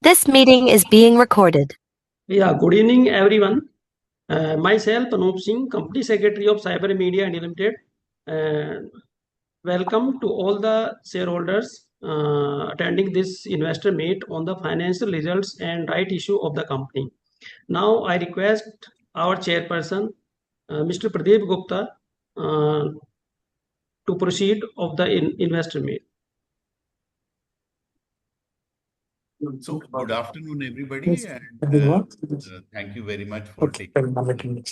This meeting is being recorded. Yeah, good evening, everyone. Myself, Anup Singh, Company Secretary of Cyber Media India Limited. And welcome to all the shareholders attending this investor meet on the financial results and right issue of the company. Now, I request our chairperson, Mr. Pradeep Gupta, to proceed of the investor meet. So, good afternoon, everybody, and thank you very much for taking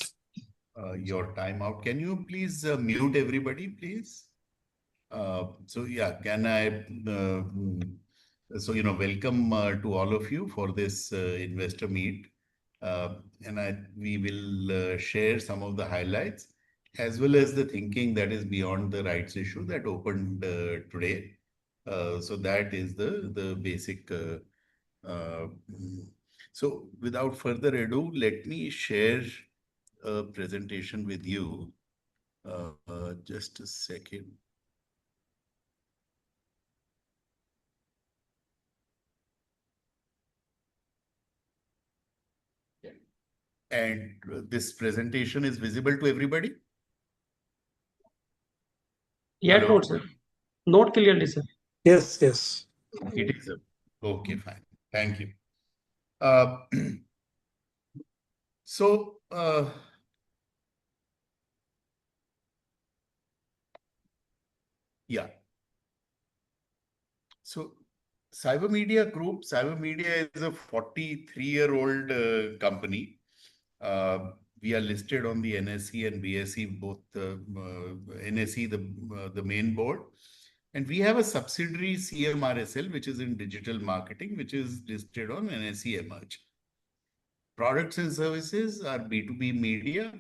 your time out. Can you please mute everybody, please? Can I? Welcome to all of you for this investor meet, we will share some of the highlights as well as the thinking that is beyond the rights issue that opened today. So that is the basic. So without further ado, let me share a presentation with you. Just a second. And this presentation is visible to everybody? Yeah, no, sir. Not clearly, sir. Yes, yes. It is. Okay, fine. Thank you. So, yeah. So, Cyber Media Group, Cyber Media is a 43-year-old company. We are listed on the NSE and BSE, both NSE, the main board. And we have a subsidiary CMRSL, which is in digital marketing, which is listed on NSE Emerge. Products and services are B2B media,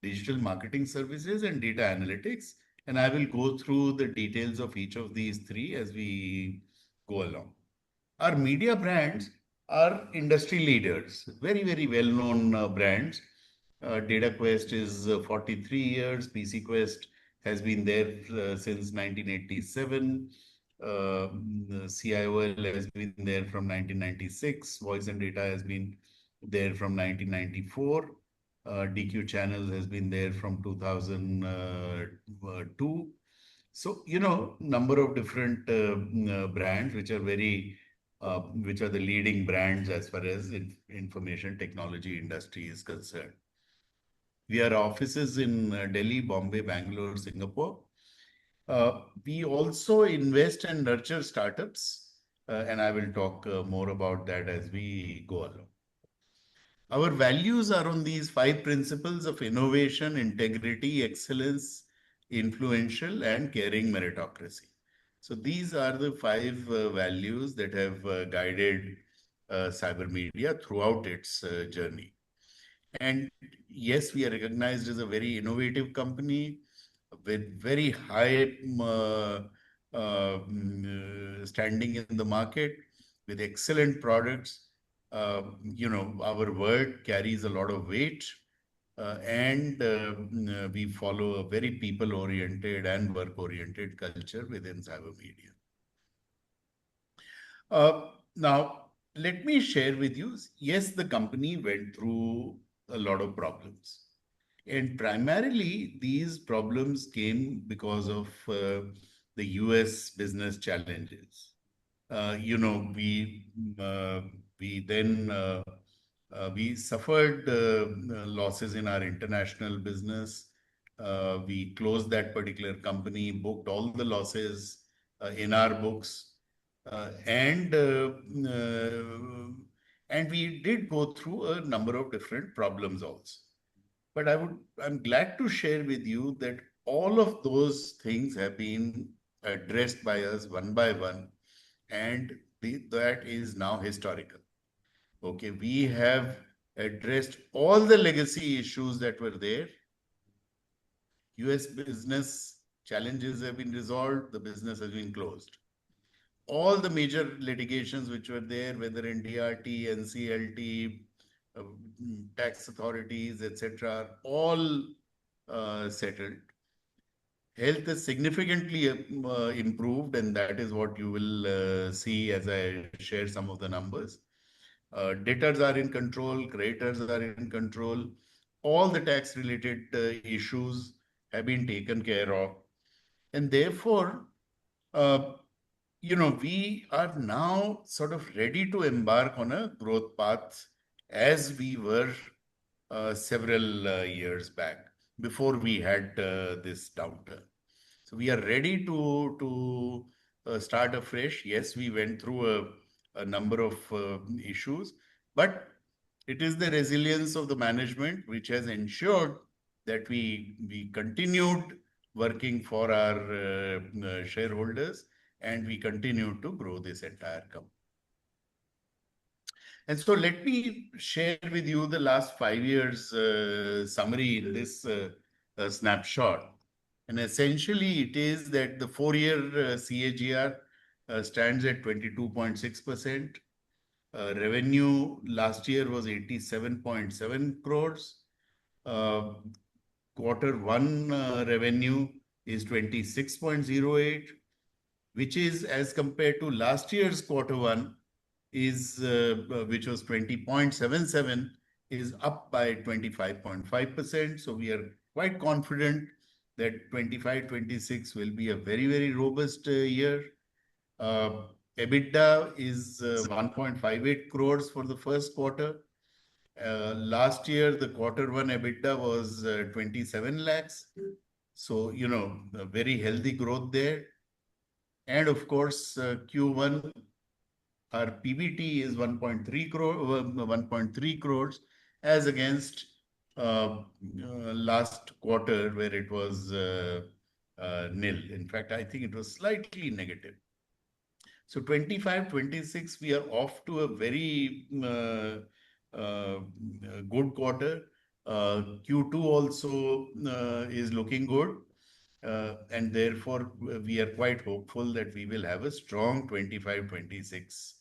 digital marketing services, and data analytics. And I will go through the details of each of these three as we go along. Our media brands are industry leaders, very, very well-known brands. DataQuest is 43 years. PC Quest has been there since 1987. CIOL has been there from 1996. Voice and Data has been there from 1994. DQ Channels has been there from 2002. So, number of different brands which are which are the leading brands as far as information technology industry is concerned. We have offices in Delhi, Bombay, Bangalore, Singapore. We also invest and nurture startups, and I will talk more about that as we go along. Our values are on these 5 principles of innovation, integrity, excellence, influential, and caring meritocracy. So these are the 5 values that have guided Cyber Media throughout its journey. And yes, we are recognized as a very innovative company with very high standing in the market, with excellent products. Our word carries a lot of weight, and we follow a very people-oriented and work-oriented culture within Cyber Media. Now, let me share with you, yes, the company went through a lot of problems. And primarily, these problems came because of the US business challenges. We suffered losses in our international business. We closed that particular company, booked all the losses in our books, and we did go through a number of different problems also. But I'm glad to share with you that all of those things have been addressed by us one by one, and that is now historical. Okay, we have addressed all the legacy issues that were there. US business challenges have been resolved, the business has been closed. All the major litigations which were there, whether in DRT, NCLT, tax authorities, etc., all settled. Health is significantly improved, and that is what you will see as I share some of the numbers. Debtors are in control, creditors are in control. All the tax related issues have been taken care of. And therefore, uh, we are now sort of ready to embark on a growth path as we were several years back before we had this downturn. So we are ready to start afresh. Yes, we went through a number of issues, but it is the resilience of the management which has ensured that we continued working for our shareholders, and we continued to grow this entire company. And so let me share with you the last 5 years summary in this snapshot. And essentially, it is that the 4-year CAGR stands at 22.6%. Revenue last year was 87.7 crores. Quarter 1 revenue is 26.08, which is as compared to last year's Quarter 1 is which was 20.77, is up by 25.5%. So we are quite confident that 25-26 will be a very, very robust year. EBITDA is 1.58 crores for the first quarter. Last year, the Quarter 1 EBITDA was 27 lakhs. So, a very healthy growth there. And of course, Q1, our PBT is 1.3 crores as against last quarter where it was nil. In fact, I think it was slightly negative. So 25-26, we are off to a very good quarter. Q2 also is looking good. And therefore, we are quite hopeful that we will have a strong 25-26.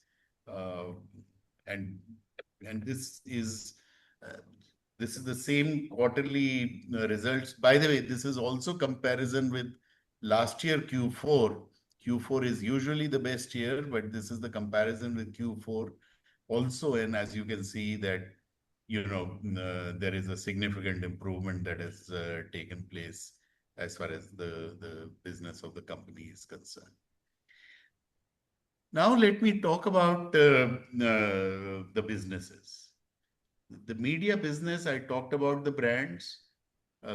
And this is the same quarterly results. By the way, this is also comparison with last year Q4. Q4 is usually the best year, but this is the comparison with Q4 also. And as you can see that, there is a significant improvement that has taken place as far as the business of the company is concerned. Now let me talk about the businesses. The media business, I talked about the brands.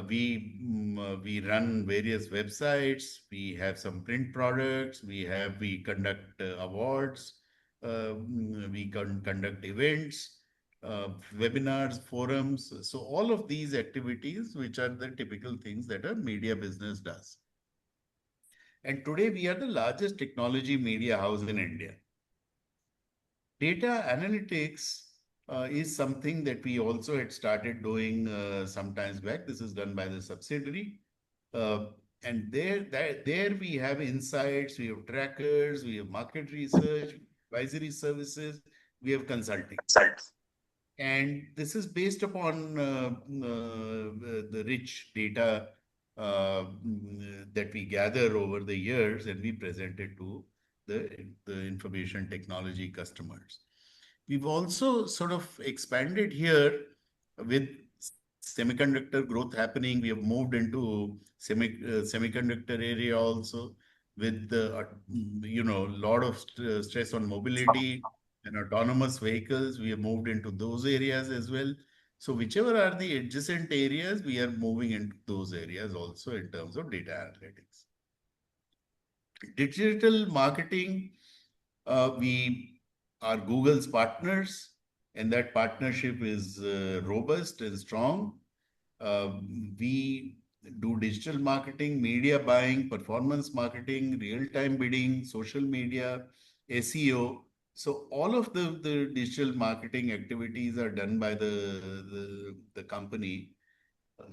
We run various websites. We have some print products. We conduct awards. We conduct events, webinars, forums. So all of these activities, which are the typical things that a media business does. And today we are the largest technology media house in India. Data analytics is something that we also had started doing some times back. This is done by the subsidiary. And there we have insights, we have trackers, we have market research, advisory services, we have consulting. And this is based upon the rich data that we gather over the years, and we present it to the information technology customers. We've also sort of expanded here with semiconductor growth happening. We have moved into semiconductor area also with a lot of stress on mobility and autonomous vehicles. We have moved into those areas as well. So whichever are the adjacent areas, we are moving into those areas also in terms of data analytics. Digital marketing, we are Google's partners, and that partnership is robust and strong. We do digital marketing, media buying, performance marketing, real-time bidding, social media, SEO. So all of the digital marketing activities are done by the company.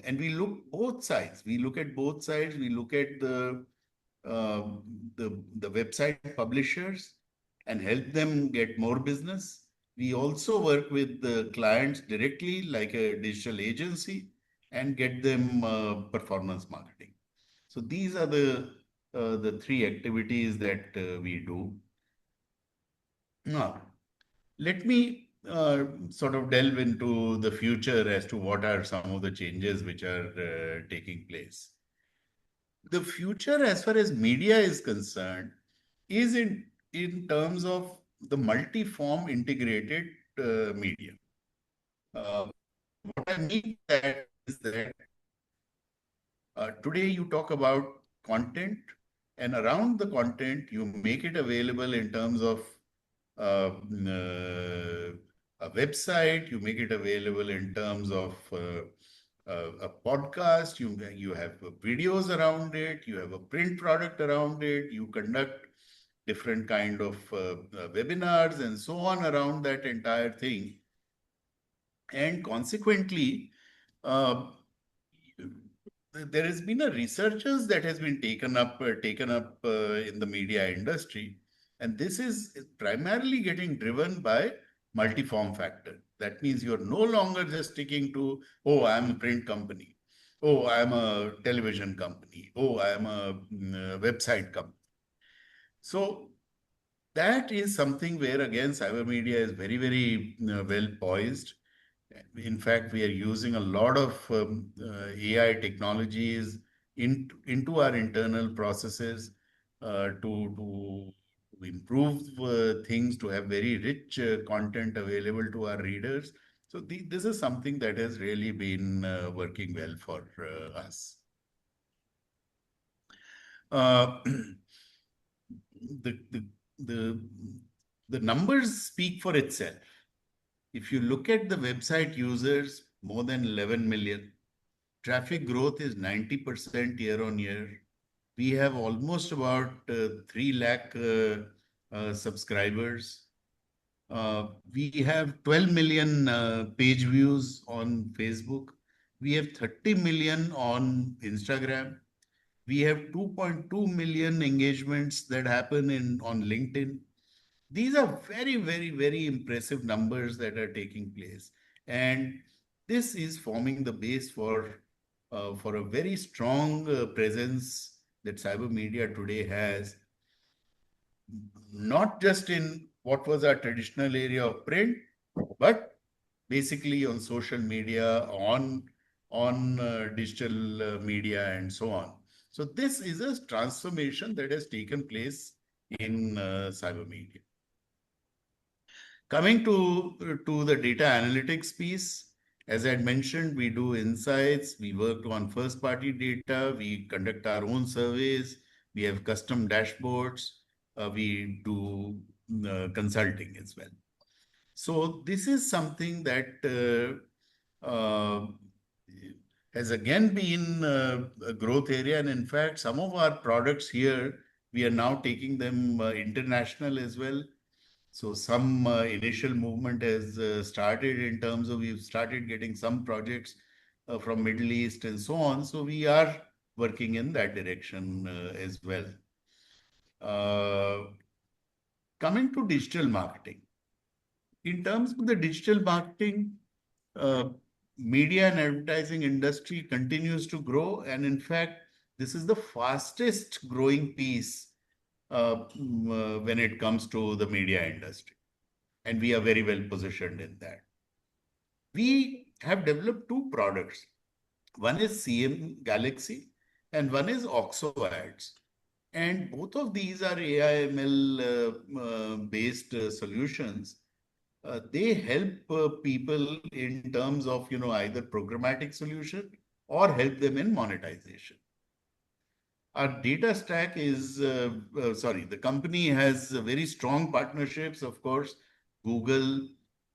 And we look both sides. We look at both sides. We look at the website publishers and help them get more business. We also work with the clients directly, like a digital agency, and get them performance marketing. So these are the three activities that we do. Now, let me sort of delve into the future as to what are some of the changes which are taking place. The future, as far as media is concerned, is in terms of the multi-form integrated media. What I mean that is that today you talk about content, and around the content you make it available in terms of a website, you make it available in terms of a podcast, you have videos around it, you have a print product around it, you conduct different kind of webinars and so on around that entire thing. And consequently, uh, there has been a researchers that has been taken up in the media industry, and this is primarily getting driven by multiform factor. That means you're no longer just sticking to, oh, I'm a print company, oh, I'm a television company, oh, I'm a website company. So that is something where again cyber media is very, very well poised. In fact, we are using a lot of AI technologies into our internal processes to improve things, to have very rich content available to our readers. So this is something that has really been working well for us. Uh, the, the, the, the numbers speak for itself. If you look at the website users, more than 11 million. Traffic growth is 90% year on year. We have almost about 3 lakh subscribers. We have 12 million page views on Facebook. We have 30 million on Instagram. We have 2.2 million engagements that happen on LinkedIn. These are very, very, very impressive numbers that are taking place. And this is forming the base for a very strong presence that cyber media today has, not just in what was our traditional area of print, but basically on social media, on digital media, and so on. So this is a transformation that has taken place in cyber media. Coming to the data analytics piece, as I had mentioned, we do insights, we work on first-party data, we conduct our own surveys, we have custom dashboards, we do consulting as well. So this is something that has again been a growth area. And in fact, some of our products here, we are now taking them international as well. So some initial movement has started in terms of we've started getting some projects from Middle East and so on. So we are working in that direction as well. Coming to digital marketing. In terms of the digital marketing, media and advertising industry continues to grow. And in fact, this is the fastest growing piece when it comes to the media industry. And we are very well positioned in that. We have developed two products. One is CM Galaxy and one is Oxo Ads. And both of these are AI/ML based solutions. They help people in terms of either programmatic solution or help them in monetization. Our data stack is, the company has very strong partnerships. Of course, Google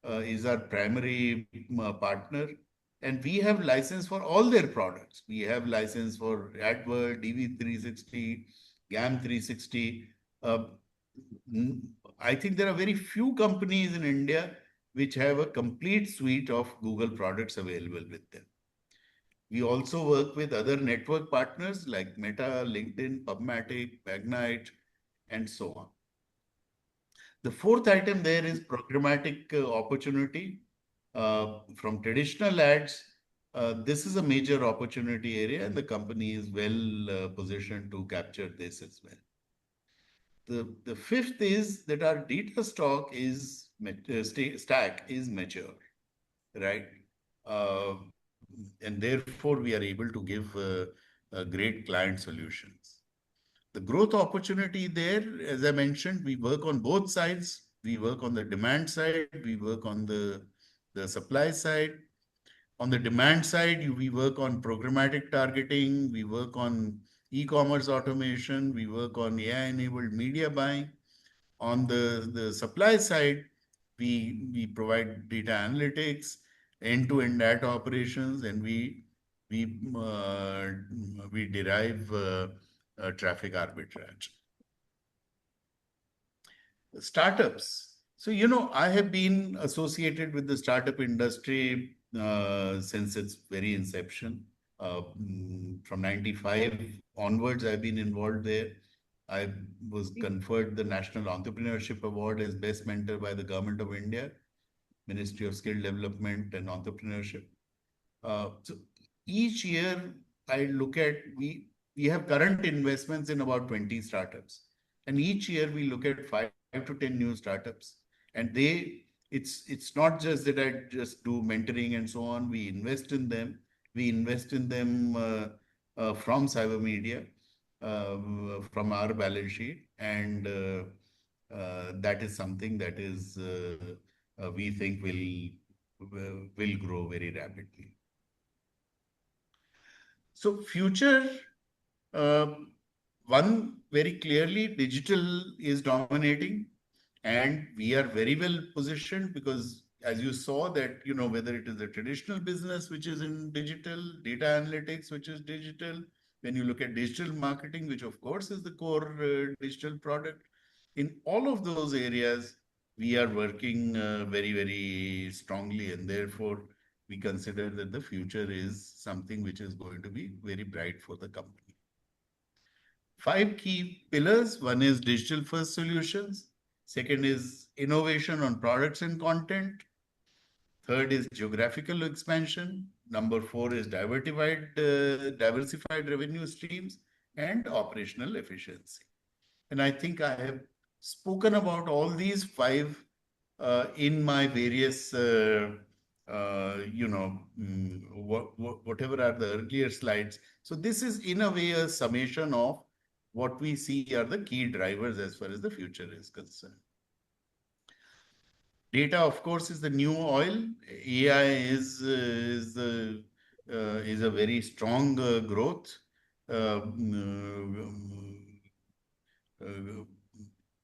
is our primary partner, and we have license for all their products. We have license for AdWords, DV360, GAM360. I think there are very few companies in India which have a complete suite of Google products available with them. We also work with other network partners like Meta, LinkedIn, PubMatic, Magnite, and so on. The fourth item there is programmatic opportunity. From traditional ads, this is a major opportunity area, and the company is well positioned to capture this as well. The fifth is that our data stock is stack is mature, right? Uh, and therefore, we are able to give great client solutions. The growth opportunity there, as I mentioned, we work on both sides. We work on the demand side, we work on the supply side. On the demand side, we work on programmatic targeting, we work on e-commerce automation, we work on AI-enabled media buying. On the supply side, we provide data analytics, end-to-end data operations, and we uh, we derive traffic arbitrage. Startups. So, I have been associated with the startup industry since its very inception. From 95 onwards, I've been involved there. I was conferred the National Entrepreneurship Award as Best Mentor by the Government of India, Ministry of Skill Development and Entrepreneurship. So each year I look at, we have current investments in about 20 startups. And each year we look at 5 to 10 new startups. And it's not just that I just do mentoring and so on. We invest in them. We invest in them from cyber media, from our balance sheet. And that is something that is we think will grow very rapidly. So future, one very clearly digital is dominating, and we are very well positioned because as you saw that, whether it is a traditional business, which is in digital, data analytics, which is digital, when you look at digital marketing, which of course is the core digital product, in all of those areas, we are working very, very strongly, and therefore we consider that the future is something which is going to be very bright for the company. 5 key pillars. One is digital first solutions. Second is innovation on products and content. Third is geographical expansion. Number 4 is diversified revenue streams and operational efficiency. And I think I have spoken about all these 5 in my various, whatever are the earlier slides. So this is in a way a summation of what we see are the key drivers as far as the future is concerned. Data, of course, is the new oil. AI is a very strong growth.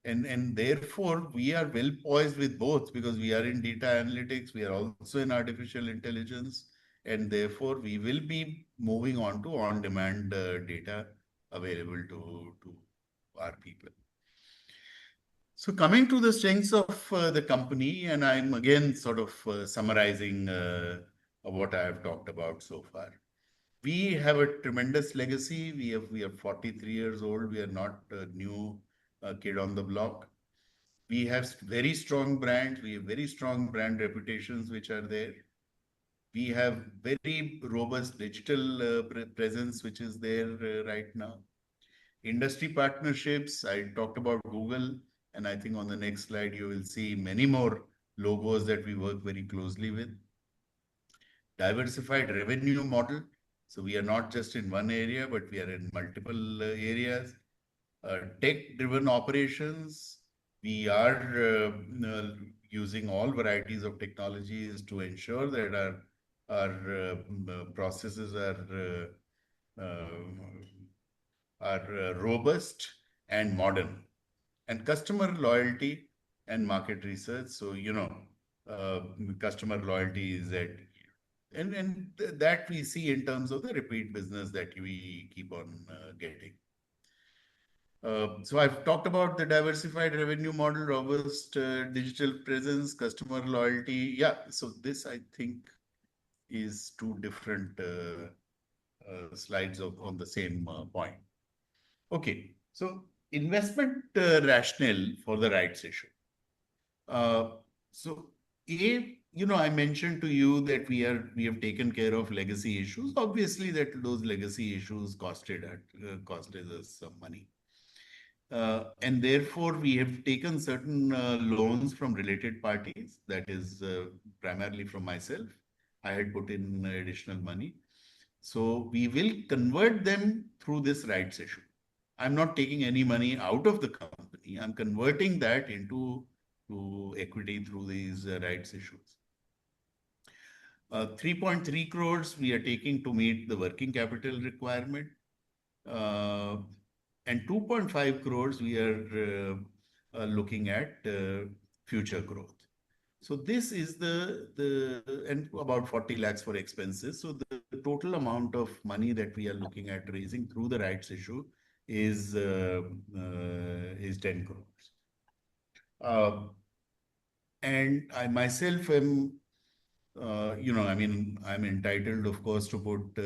And therefore, we are well poised with both because we are in data analytics, we are also in artificial intelligence, and therefore we will be moving on to on-demand data available to our people. So coming to the strengths of the company, and I'm again sort of summarizing what I have talked about so far. We have a tremendous legacy. We are 43 years old. We are not a new kid on the block. We have very strong brands. We have very strong brand reputations which are there. We have very robust digital presence which is there right now. Industry partnerships, I talked about Google, and I think on the next slide you will see many more logos that we work very closely with. Diversified revenue model. So we are not just in one area, but we are in multiple areas. Tech-driven operations. We are using all varieties of technologies to ensure that our processes are robust and modern. And customer loyalty and market research. So, customer loyalty is and that we see in terms of the repeat business that we keep on getting. So I've talked about the diversified revenue model, robust digital presence, customer loyalty. Yeah, so this I think is 2 different slides on the same point. Okay, so investment rationale for the rights issue. So I mentioned to you that we have taken care of legacy issues. Obviously, that those legacy issues costed us some money. And therefore, we have taken certain loans from related parties, that is primarily from myself. I had put in additional money. So we will convert them through this rights issue. I'm not taking any money out of the company. I'm converting that into equity through these rights issues. 3.3 crores we are taking to meet the working capital requirement. And 2.5 crores we are looking at future growth. So this is and about 40 lakhs for expenses. So the total amount of money that we are looking at raising through the rights issue is 10 crores. And I myself am, I'm entitled, of course, to put,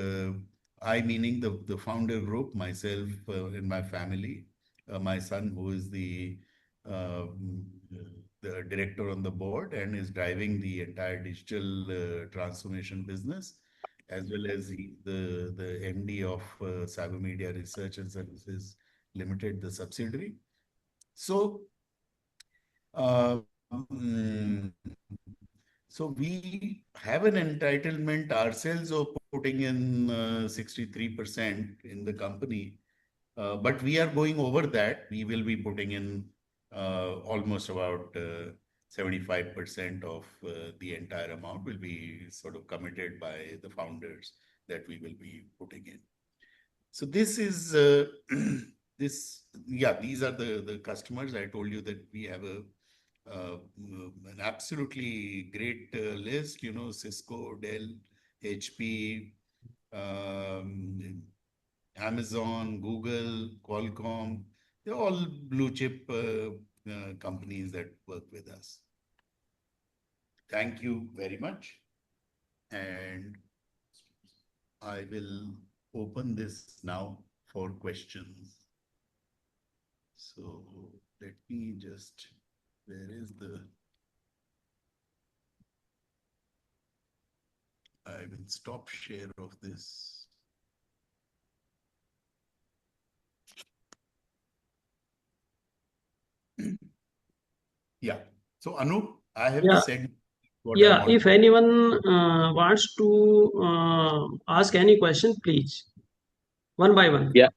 I meaning the founder group, myself and my family, my son, who is the director on the board and is driving the entire digital transformation business, as well as the MD of Cyber Media Research and Services Limited, the subsidiary. So, so we have an entitlement ourselves of putting in 63% in the company, but we are going over that. We will be putting in almost about 75% of the entire amount will be sort of committed by the founders that we will be putting in. So this is these are the customers. I told you that we have an absolutely great list, Cisco, Dell, HP, Amazon, Google, Qualcomm. They're all blue chip companies that work with us. Thank you very much. And I will open this now for questions. So let me just, where is I will stop share of this. Yeah. So Anup, I have said what I want. If anyone wants to ask any question, please, one by one. Yeah.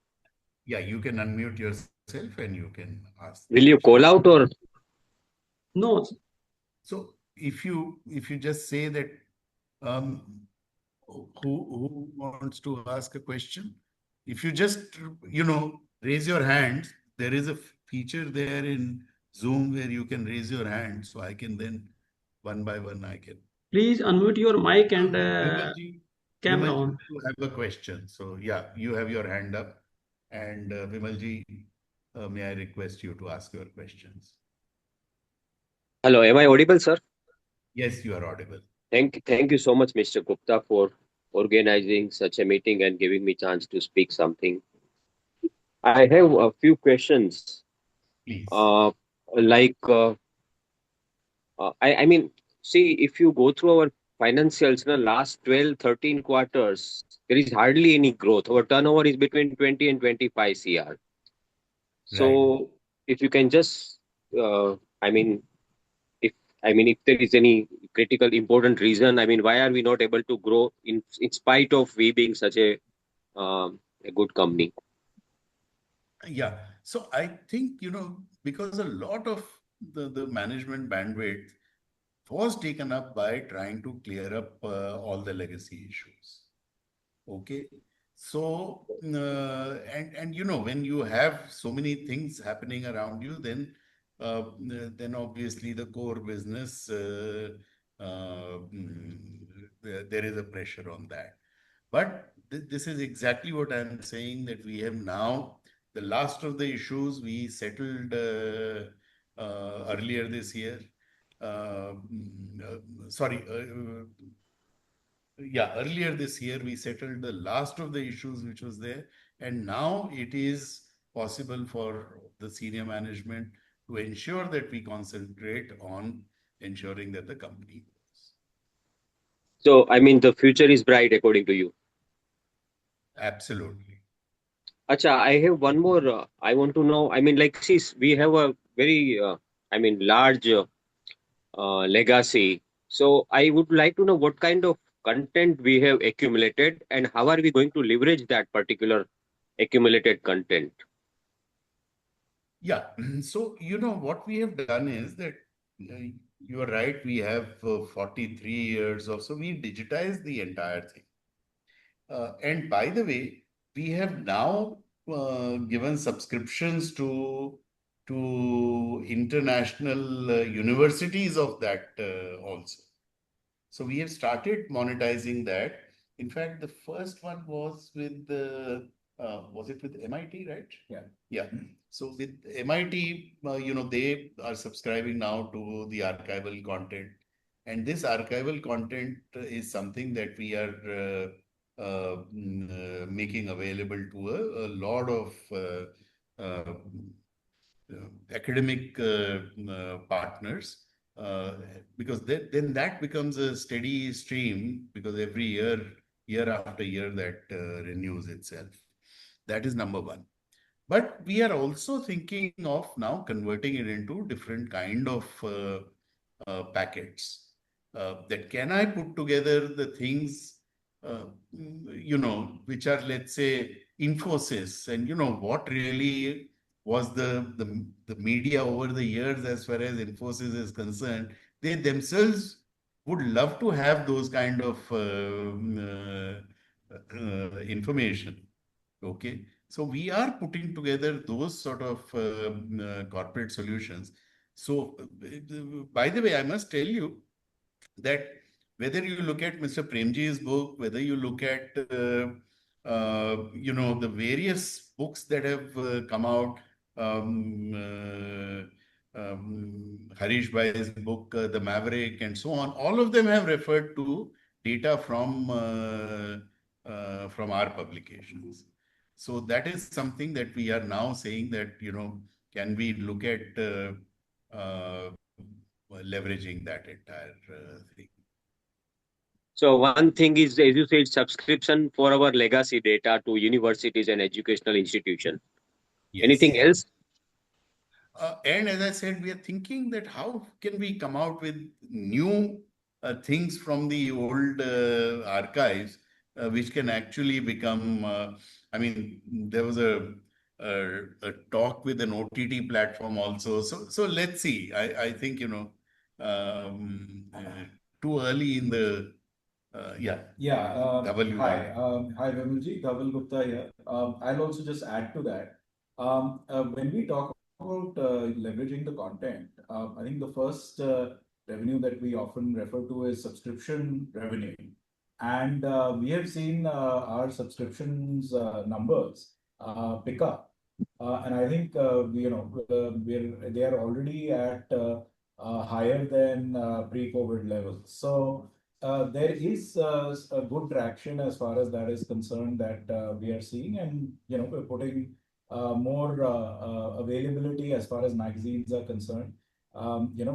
Yeah, you can unmute yourself and you can ask. Will you call out or? No. So if you just say that who wants to ask a question, if you just raise your hand, there is a feature there in Zoom where you can raise your hand, so I can then one by one I can. Please unmute your mic and camera on. You have a question. So yeah, you have your hand up. And Vimalji, may I request you to ask your questions? Hello, am I audible, sir? Yes, you are audible. Thank you so much, Mr. Gupta, for organizing such a meeting and giving me chance to speak something. I have a few questions. Please. I mean, see, if you go through our financials in the last 12, 13 quarters, there is hardly any growth. Our turnover is between 20 and 25 CR. So if you can just, if there is any critical important reason, why are we not able to grow in spite of we being such a good company? Yeah. So I think, because a lot of the management bandwidth was taken up by trying to clear up all the legacy issues. Okay. So, when you have so many things happening around you, then obviously the core business, there is a pressure on that. But this is exactly what I'm saying, that we have now, the last of the issues we settled earlier this year. Earlier this year, we settled the last of the issues which was there. And now it is possible for the senior management to ensure that we concentrate on ensuring that the company grows. So, the future is bright according to you. Absolutely. Acha, I have one more. I want to know. I mean, like, see, we have a very, large legacy. So I would like to know what kind of content we have accumulated and how are we going to leverage that particular accumulated content. Yeah. So, what we have done is that uh, you are right, we have 43 years or so, we digitized the entire thing. And by the way, we have now given subscriptions to international universities of that also. So we have started monetizing that. In fact, the first one was it with MIT, right? Yeah. Yeah. So with MIT, they are subscribing now to the archival content. And this archival content is something that we are making available to a lot of academic partners, because then that becomes a steady stream, because every year after year, that renews itself. That is number one. But we are also thinking of now converting it into different kind of packets. That can I put together the things, which are, let's say, Infosys, and what really was the media over the years as far as Infosys is concerned. They themselves would love to have those kind of information. Okay. So we are putting together those sort of corporate solutions. So, by the way, I must tell you that whether you look at Mr. Premji's book, whether you look at the various books that have come out, Harish Bhai's book, The Maverick, and so on, all of them have referred to data from our publications. So that is something that we are now saying that, can we look at leveraging that entire thing. So one thing is, as you said, subscription for our legacy data to universities and educational institutions. Yes. Anything else? And as I said, we are thinking that how can we come out with new things from the old archives, which can actually become. There was a talk with an OTT platform also. So let's see. I think too early in the yeah. Yeah. Dhaval, Hi. Hi, Vimalji. Dhaval Gupta here. I'll also just add to that. When we talk about leveraging the content, I think the first revenue that we often refer to is subscription revenue. And we have seen our subscriptions numbers pick up. And I think, they are already at higher than pre-COVID levels. So there is a good traction as far as that is concerned that we are seeing, and we're putting more availability as far as magazines are concerned.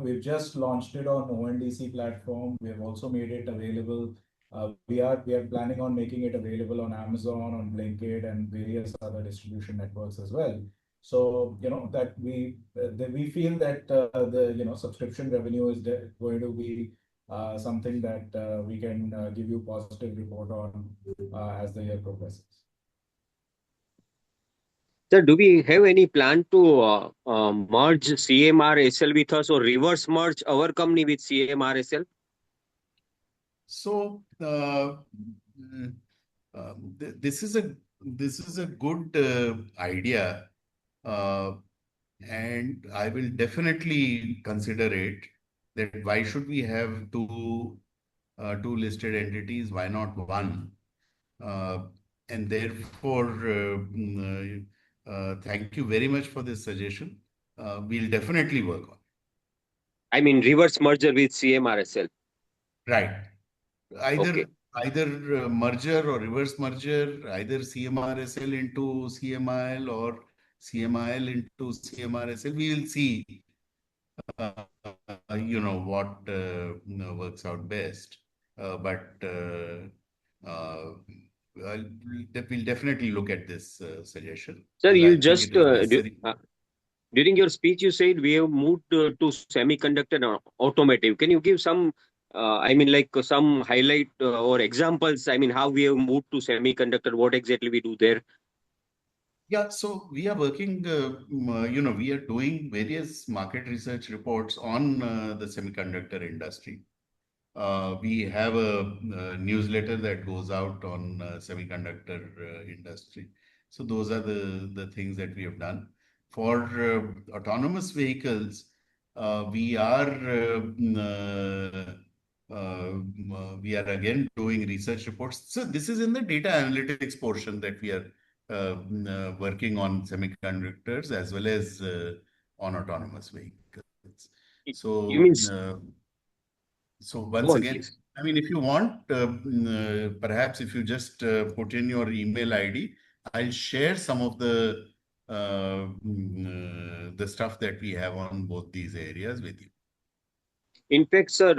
We've just launched it on ONDC platform. We have also made it available. We are planning on making it available on Amazon, on Blinkit, and various other distribution networks as well. So that we feel that the subscription revenue is going to be something that we can give you positive report on as the year progresses. Sir, do we have any plan to merge CMRSL with us or reverse merge our company with CMRSL? So this is a good idea, and I will definitely consider it. That why should we have two listed entities? Why not one? And therefore, thank you very much for this suggestion. We'll definitely work on it. I mean, reverse merger with CMRSL. Right. Okay. Either merger or reverse merger, either CMRSL into CMIL or CMIL into CMRSL. We will see, what works out best. But we'll definitely look at this suggestion. Sir, Because you I think just it is necessary. during your speech, you said we have moved to semiconductor and automotive. Can you give some, I mean, like some highlight or examples? I mean, how we have moved to semiconductor, what exactly we do there? Yeah, so we are working, we are doing various market research reports on the semiconductor industry. We have a newsletter that goes out on semiconductor industry. So those are the things that we have done. For autonomous vehicles, we are again doing research reports. So this is in the data analytics portion that we are working on semiconductors as well as on autonomous vehicles. You mean, So go once on, again, please. I mean, if you want, perhaps if you just put in your email ID, I'll share some of the stuff that we have on both these areas with you. In fact, sir,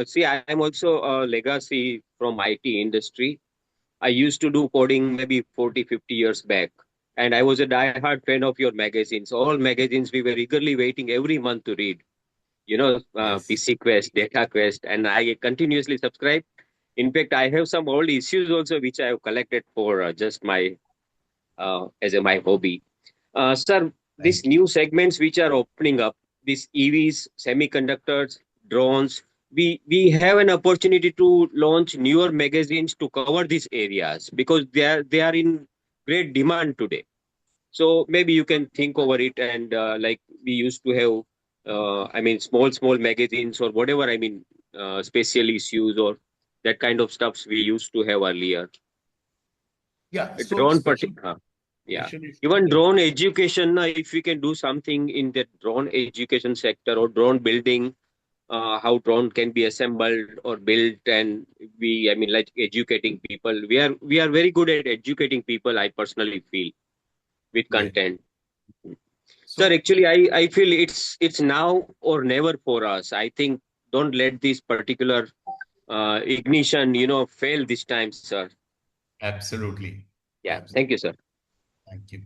see, I am also a legacy from IT industry. I used to do coding maybe 40, 50 years back. And I was a diehard fan of your magazines. All magazines we were eagerly waiting every month to read. Yes. PC Quest, Data Quest, and I continuously subscribe. In fact, I have some old issues also which I have collected for just my my hobby. Sir, these Thank you. new segments which are opening up, these EVs, semiconductors, drones, we have an opportunity to launch newer magazines to cover these areas because they are in great demand today. So maybe you can think over it and like we used to have, I mean, small magazines or whatever. I mean, special issues or that kind of stuffs we used to have earlier. Yeah, so Drone special particular. Yeah. edition. Even Yeah. drone education, if we can do something in the drone education sector or drone building, how drone can be assembled or built, and I mean, like educating people. We are very good at educating people. I personally feel with Yeah. content. Sir, So actually, I feel it's now or never for us. I think don't let this particular ignition, fail this time, sir. absolutely. Yeah. Thank you, Absolutely. sir. Thank you.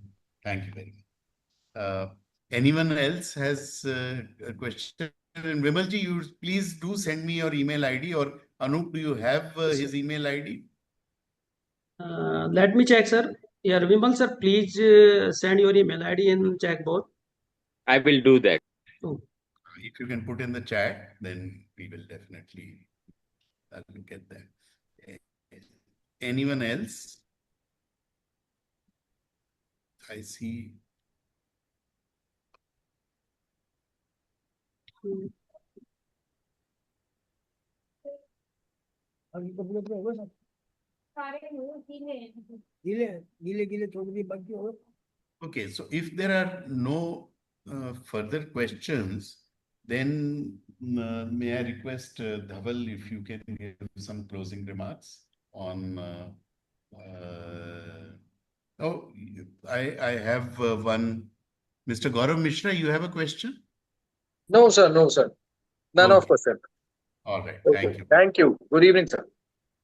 Thank you very much. Anyone else has a question? And Vimalji, you please do send me your email ID, or Anup, do you have his email ID? Let me check, sir. Yeah, Vimal sir, please send your email ID in chat box. I will do that. Oh, If you can put in the chat, then we will definitely look at that. Anyone else? I see. Okay, so if there are no further questions, then may I request Dhaval if you can give some closing remarks on. Oh, I have one. Mr. Gaurav Mishra, you have a question? No, sir. No, sir. None of Okay, us, sir. all right. Okay. Thank you. Thank you. Good evening, sir.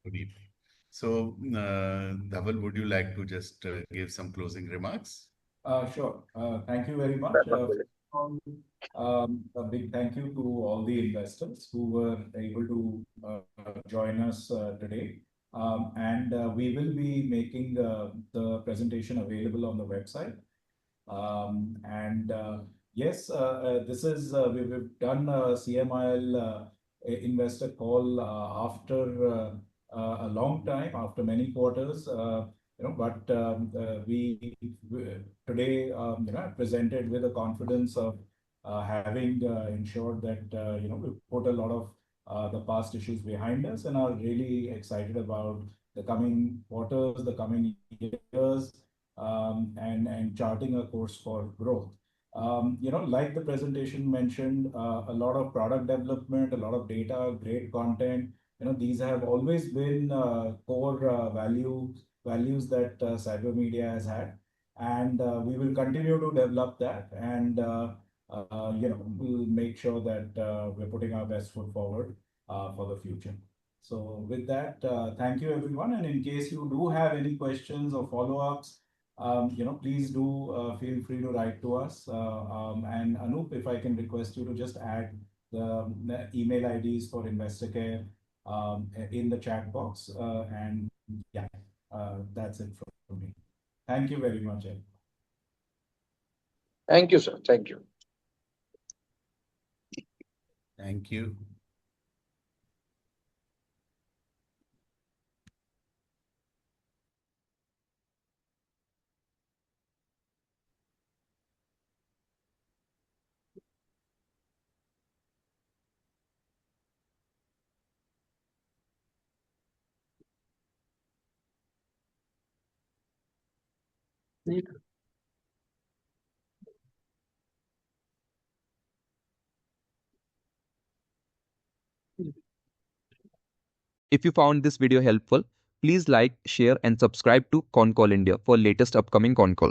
Good evening. So, Dhaval, would you like to just give some closing remarks? Sure. Thank you very much. A big thank you to all the investors who were able to join us today. And we will be making the presentation available on the website. And yes, this is we've done a CMIL investor call after a long time, after many quarters. But we today presented with the confidence of having ensured that we put a lot of the past issues behind us and are really excited about the coming quarters, the coming years, and charting a course for growth. Like the presentation mentioned, a lot of product development, a lot of data, great content. These have always been core values that cyber media has had, and we will continue to develop that. And we'll make sure that we're putting our best foot forward for the future. So with that, thank you everyone. And in case you do have any questions or follow-ups, please do feel free to write to us. And Anup, if I can request you to just add the email IDs for Investor Care in the chat box. And yeah, that's it from me. Thank you very much, everyone. Thank you, sir. Thank you. Thank you. Neat. If you found this video helpful, please like, share and subscribe to Concall India for latest upcoming Concall.